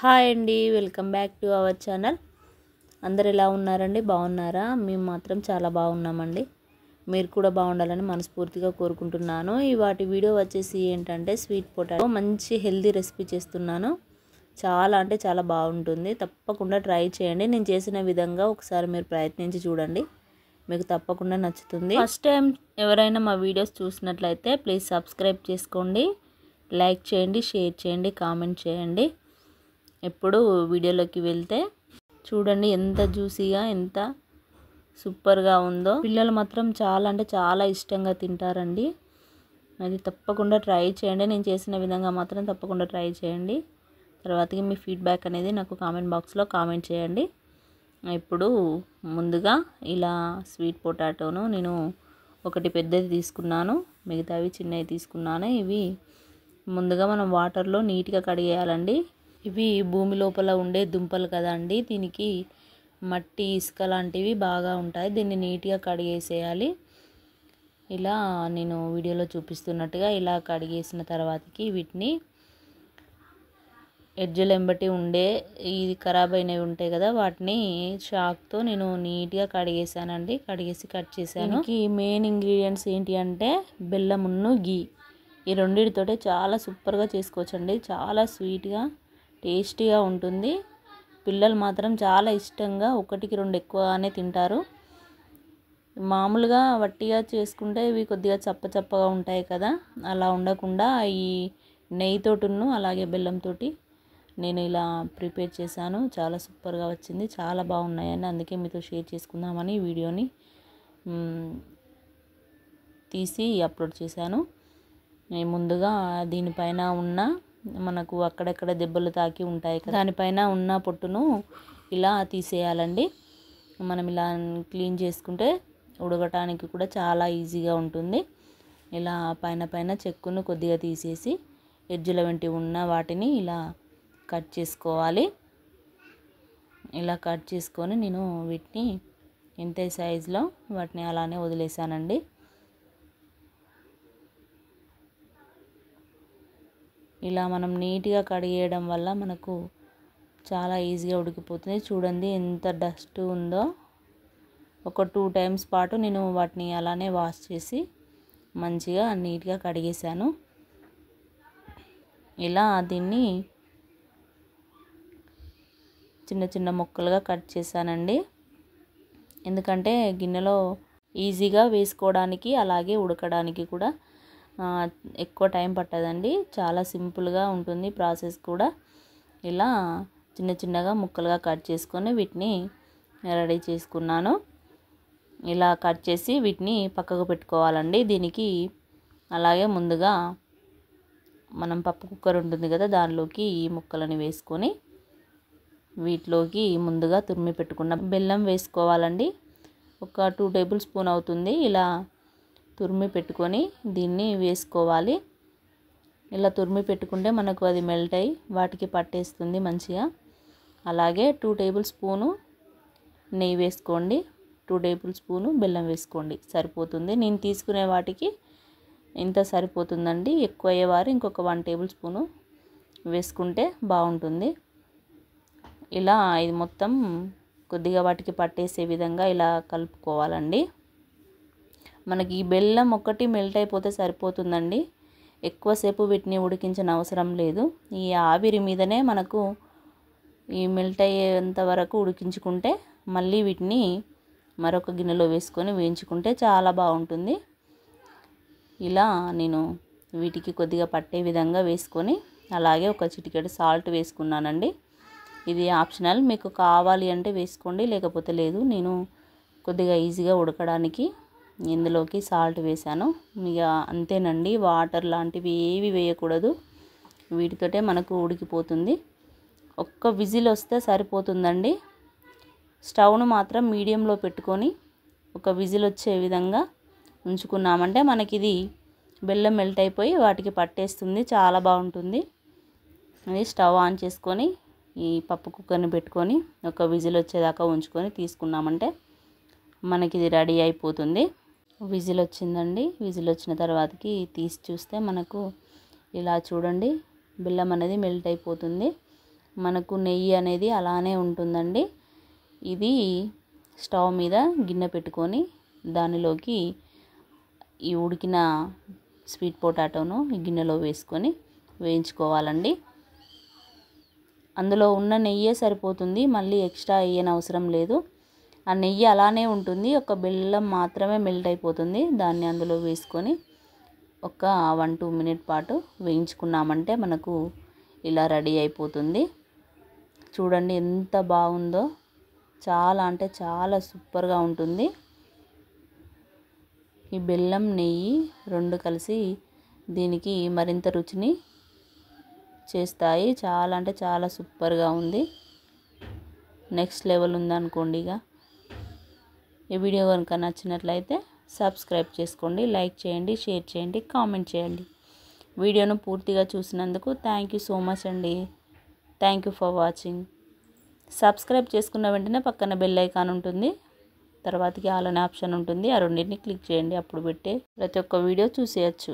Hi అండి, welcome back to our channel. అందరు ఎలా ఉన్నారండి? బాగున్నారా? మేము మాత్రం చాలా బాగున్నామండి. మీరు కూడా బాగుండాలని మనస్ఫూర్తిగా కోరుకుంటున్నాను. వాటి వీడియో వచ్చేసి ఏంటంటే స్వీట్ పొటాటో మంచి హెల్తీ రెసిపీ చేస్తున్నాను. చాలా అంటే చాలా బాగుంటుంది. తప్పకుండా ట్రై చేయండి. నేను చేసిన విధంగా ఒకసారి మీరు ప్రయత్నించి చూడండి, మీకు తప్పకుండా నచ్చుతుంది. ఫస్ట్ టైం ఎవరైనా మా వీడియోస్ చూసినట్లయితే ప్లీజ్ సబ్స్క్రైబ్ చేసుకోండి, లైక్ చేయండి, షేర్ చేయండి, కామెంట్ చేయండి. ఇప్పుడు వీడియోలోకి వెళ్తే చూడండి ఎంత జ్యూసీగా ఎంత సూపర్గా ఉందో. పిల్లలు మాత్రం చాలా అంటే చాలా ఇష్టంగా తింటారండి. అది తప్పకుండా ట్రై చేయండి. నేను చేసిన విధంగా మాత్రం తప్పకుండా ట్రై చేయండి. తర్వాతకి మీ ఫీడ్బ్యాక్ అనేది నాకు కామెంట్ బాక్స్లో కామెంట్ చేయండి. ఇప్పుడు ముందుగా ఇలా స్వీట్ పొటాటోను నేను ఒకటి పెద్దది తీసుకున్నాను, మిగతావి చిన్నవి తీసుకున్నాను. ఇవి ముందుగా మనం వాటర్లో నీట్గా కడిగేయాలండి. ఇవి భూమి లోపల ఉండే దుంపలు కదండి, దీనికి మట్టి ఇసుక లాంటివి బాగా ఉంటాయి. దీన్ని నీట్గా కడిగేసేయాలి. ఇలా నేను వీడియోలో చూపిస్తున్నట్టుగా ఇలా కడిగేసిన తర్వాతకి వీటిని ఎడ్జలు ఎంబటి ఉండే ఇది ఖరాబ్ అయినవి ఉంటాయి కదా, వాటిని షాక్తో నేను నీట్గా కడిగేసానండి. కడిగేసి కట్ చేశాను. దీనికి మెయిన్ ఇంగ్రీడియంట్స్ ఏంటి అంటే బెల్లమును గీ. ఈ రెండింటితోటే చాలా సూపర్గా చేసుకోవచ్చండి. చాలా స్వీట్గా టేస్టీగా ఉంటుంది. పిల్లలు మాత్రం చాలా ఇష్టంగా ఒకటికి రెండు ఎక్కువగానే తింటారు. మామూలుగా వట్టిగా చేసుకుంటే ఇవి కొద్దిగా చప్పచప్పగా ఉంటాయి కదా, అలా ఉండకుండా ఈ నెయ్యితోటిను అలాగే బెల్లంతో నేను ఇలా ప్రిపేర్ చేశాను. చాలా సూపర్గా వచ్చింది, చాలా బాగున్నాయని అందుకే మీతో షేర్ చేసుకుందామని వీడియోని తీసి అప్లోడ్ చేశాను. నేను ముందుగా దీనిపైన ఉన్న మనకు అక్కడక్కడ దెబ్బలు తాకి ఉంటాయి కదా, దానిపైన ఉన్న పొట్టును ఇలా తీసేయాలండి. మనం ఇలా క్లీన్ చేసుకుంటే ఉడకటానికి కూడా చాలా ఈజీగా ఉంటుంది. ఇలా పైన చెక్కును కొద్దిగా తీసేసి ఎడ్జుల వెంటి ఉన్న వాటిని ఇలా కట్ చేసుకోవాలి. ఇలా కట్ చేసుకొని నేను వీటిని ఇంతే సైజులో వాటిని అలానే వదిలేసానండి. ఇలా మనం నీట్గా కడిగేయడం వల్ల మనకు చాలా ఈజీగా ఉడికిపోతుంది. చూడండి ఎంత డస్ట్ ఉందో. ఒక 2 టైమ్స్ పాటు నేను వాటిని అలానే వాష్ చేసి మంచిగా నీట్గా కడిగేసాను. ఇలా దీన్ని చిన్న చిన్న ముక్కలుగా కట్ చేశానండి. ఎందుకంటే గిన్నెలో ఈజీగా వేసుకోవడానికి అలాగే ఉడకడానికి కూడా ఎక్కువ టైం పట్టదండి. చాలా సింపుల్గా ఉంటుంది ప్రాసెస్ కూడా. ఇలా చిన్న చిన్నగా ముక్కలుగా కట్ చేసుకొని వీటిని రెడీ చేసుకున్నాను. ఇలా కట్ చేసి వీటిని పక్కకు పెట్టుకోవాలండి. దీనికి అలాగే ముందుగా మనం పప్పు కుక్కర్ ఉంటుంది కదా, దానిలోకి ఈ ముక్కలని వేసుకొని వీటిలోకి ముందుగా తురిమి పెట్టుకున్న బెల్లం వేసుకోవాలండి. ఒక 2 టేబుల్ స్పూన్ అవుతుంది. ఇలా తురిమి పెట్టుకొని దీన్ని వేసుకోవాలి. ఇలా తురిమి పెట్టుకుంటే మనకు అది మెల్ట్ అయ్యి వాటికి పట్టేస్తుంది మంచిగా. అలాగే 2 టేబుల్ స్పూను నెయ్యి వేసుకోండి, 2 టేబుల్ స్పూను బెల్లం వేసుకోండి, సరిపోతుంది. నేను తీసుకునే వాటికి ఇంత సరిపోతుందండి. ఎక్కువ అయ్యేవారు ఇంకొక 1 టేబుల్ స్పూను వేసుకుంటే బాగుంటుంది. ఇలా ఇది మొత్తం కొద్దిగా వాటికి పట్టేసే విధంగా ఇలా కలుపుకోవాలండి. మనకి ఈ బెల్లం ఒకటి మెల్ట్ అయిపోతే సరిపోతుందండి. ఎక్కువసేపు వీటిని ఉడికించిన అవసరం లేదు. ఈ ఆవిరి మీదనే మనకు ఈ మెల్ట్ అయ్యేంత వరకు ఉడికించుకుంటే మళ్ళీ వీటిని మరొక గిన్నెలో వేసుకొని వేయించుకుంటే చాలా బాగుంటుంది. ఇలా నేను వీటికి కొద్దిగా పట్టే విధంగా వేసుకొని అలాగే ఒక చిటికెడు సాల్ట్ వేసుకున్నానండి. ఇది ఆప్షనల్, మీకు కావాలి అంటే వేసుకోండి, లేకపోతే లేదు. నేను కొద్దిగా ఈజీగా ఉడకడానికి ఇందులోకి సాల్ట్ వేసాను. ఇక అంతేనండి. వాటర్ లాంటివి ఏవి వేయకూడదు. వీటితోటే మనకు ఉడికిపోతుంది. ఒక్క విజిల్ వస్తే సరిపోతుందండి. స్టవ్ను మాత్రం మీడియంలో పెట్టుకొని ఒక విజిల్ వచ్చే విధంగా ఉంచుకున్నామంటే మనకి ఇది బెల్లం మెల్ట్ అయిపోయి వాటికి పట్టేస్తుంది, చాలా బాగుంటుంది. అది స్టవ్ ఆన్ చేసుకొని ఈ పప్పు కుక్కర్ని పెట్టుకొని ఒక విజిల్ వచ్చేదాకా ఉంచుకొని తీసుకున్నామంటే మనకి ఇది రెడీ అయిపోతుంది. విజిల్ వచ్చిందండి. విజిల్ వచ్చిన తర్వాతకి తీసి చూస్తే మనకు ఇలా చూడండి బెల్లం అనేది మెల్ట్ అయిపోతుంది. మనకు నెయ్యి అనేది అలానే ఉంటుందండి. ఇది స్టవ్ మీద గిన్నె పెట్టుకొని దానిలోకి ఈ ఉడికిన స్వీట్ పొటాటోను ఈ గిన్నెలో వేసుకొని వేయించుకోవాలండి. అందులో ఉన్న నెయ్యే సరిపోతుంది, మళ్ళీ ఎక్స్ట్రా వేయనవసరం లేదు. ఆ నెయ్యి అలానే ఉంటుంది, ఒక బెల్లం మాత్రమే మెల్ట్ అయిపోతుంది. దాన్ని అందులో వేసుకొని ఒక 1-2 మినిట్ పాటు వేయించుకున్నామంటే మనకు ఇలా రెడీ అయిపోతుంది. చూడండి ఎంత బాగుందో, చాలా అంటే చాలా సూపర్గా ఉంటుంది. ఈ బెల్లం నెయ్యి రెండు కలిసి దీనికి మరింత రుచిని చేస్తాయి. చాలా అంటే చాలా సూపర్గా ఉంది, నెక్స్ట్ లెవెల్ ఉందనుకోండి. ఇక ఈ వీడియో కనుక నచ్చినట్లయితే సబ్స్క్రైబ్ చేసుకోండి, లైక్ చేయండి, షేర్ చేయండి, కామెంట్ చేయండి. వీడియోను పూర్తిగా చూసినందుకు థ్యాంక్ యూ సో మచ్ అండి. Thank you for watching. Subscribe చేసుకున్న వెంటనే పక్కన బెల్ ఐకాన్ ఉంటుంది, తర్వాతకి ఆల్ అనే ఆప్షన్ ఉంటుంది. ఆ రెండింటిని క్లిక్ చేయండి, అప్పుడు పెట్టే ప్రతి ఒక్క వీడియో చూసేయచ్చు.